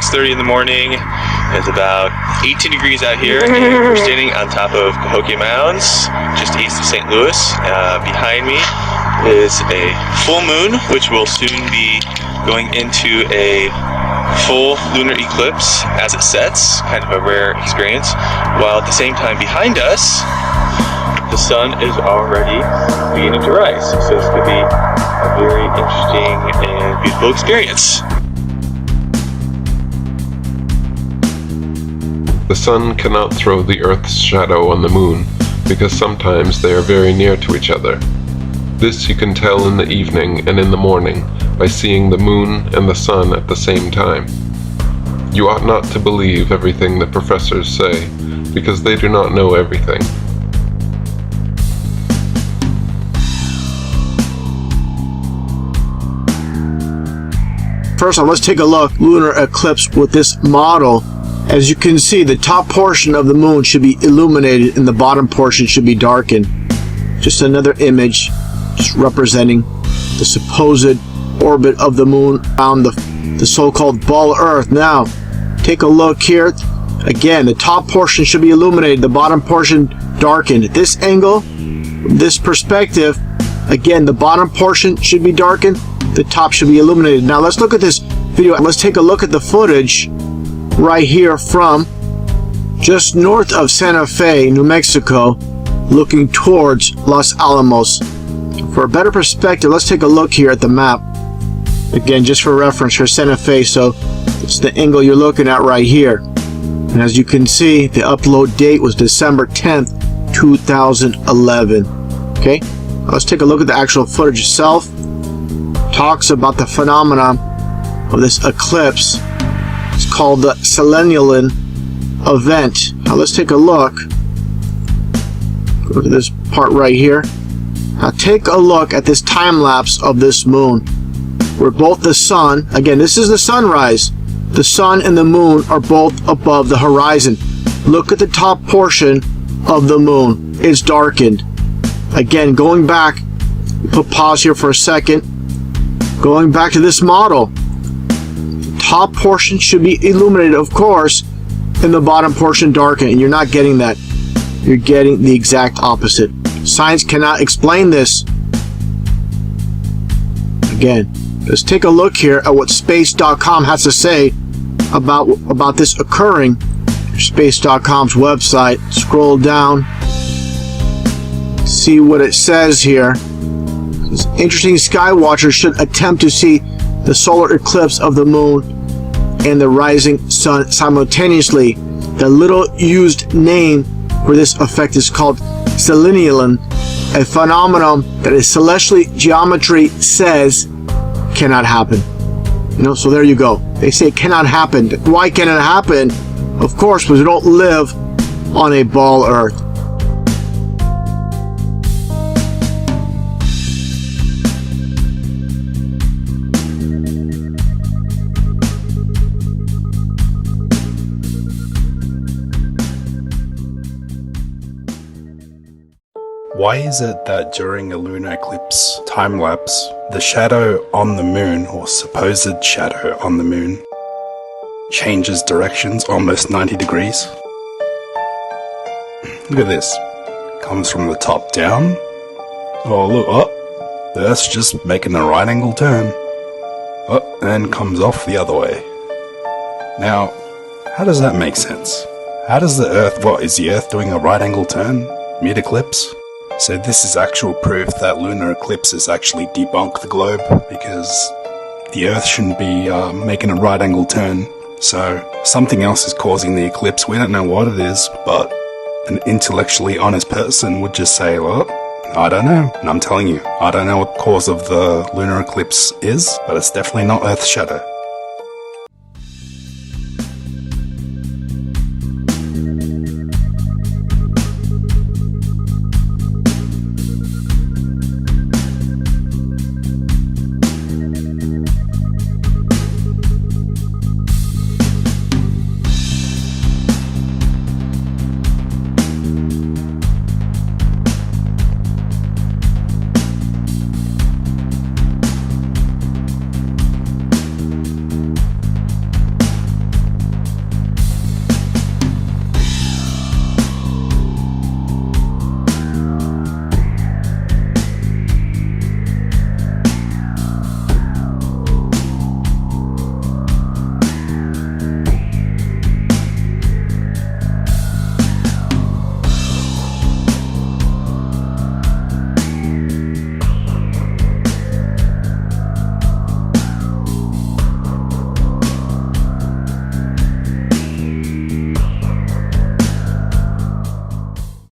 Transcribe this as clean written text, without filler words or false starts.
6:30 in the morning. It's about 18 degrees out here, and we're standing on top of Cahokia Mounds, just east of St. Louis. Behind me is a full moon, which will soon be going into a full lunar eclipse as it sets, kind of a rare experience, while at the same time behind us, the sun is already beginning to rise. So it's going to be a very interesting and beautiful experience. The sun cannot throw the Earth's shadow on the moon, because sometimes they are very near to each other. This you can tell in the evening and in the morning by seeing the moon and the sun at the same time. You ought not to believe everything the professors say, because they do not know everything. First off, let's take a look. Lunar eclipse with this model. As you can see, the top portion of the moon should be illuminated and the bottom portion should be darkened. Just another image just representing the supposed orbit of the moon around the so-called ball Earth. Now, take a look here. Again, the top portion should be illuminated, the bottom portion darkened. At this angle, this perspective, again, the bottom portion should be darkened, the top should be illuminated. Now, let's look at this video. Let's take a look at the footage right here from just north of Santa Fe, New Mexico, looking towards Los Alamos. For a better perspective, let's take a look here at the map. Again, just for reference for Santa Fe, so it's the angle you're looking at right here. And as you can see, the upload date was December 10th, 2011. Okay, now let's take a look at the actual footage itself. Talks about the phenomenon of this eclipse. It's called the Selenian event. Now let's take a look. Go to this part right here. Now take a look at this time lapse of this moon, where both the sun, again, this is the sunrise, the sun and the moon are both above the horizon. Look at the top portion of the moon. It's darkened. Again, going back, put pause here for a second. Going back to this model, top portion should be illuminated, of course, and the bottom portion darkened, and you're not getting that. You're getting the exact opposite. Science cannot explain this. Again, let's take a look here at what space.com has to say about this occurring. Space.com's website. Scroll down. See what it says here. This interesting sky watchers should attempt to see the solar eclipse of the moon and the rising sun simultaneously. The little used name for this effect is called Selenian, a phenomenon that a celestial geometry says cannot happen. So there you go. They say it cannot happen. Why can it happen? Of course, because we don't live on a ball Earth. Why is it that during a lunar eclipse time-lapse, the shadow on the moon, or supposed shadow on the moon, changes directions almost 90 degrees? Look at this. Comes from the top down. Oh look, the Earth's just making a right angle turn. And then comes off the other way. Now, how does that make sense? How does the Earth, is the Earth doing a right angle turn mid-eclipse? So this is actual proof that lunar eclipses actually debunk the globe, because the Earth shouldn't be making a right angle turn. So something else is causing the eclipse. We don't know what it is, but an intellectually honest person would just say, well, I don't know. And I'm telling you, I don't know what the cause of the lunar eclipse is, but it's definitely not Earth's shadow.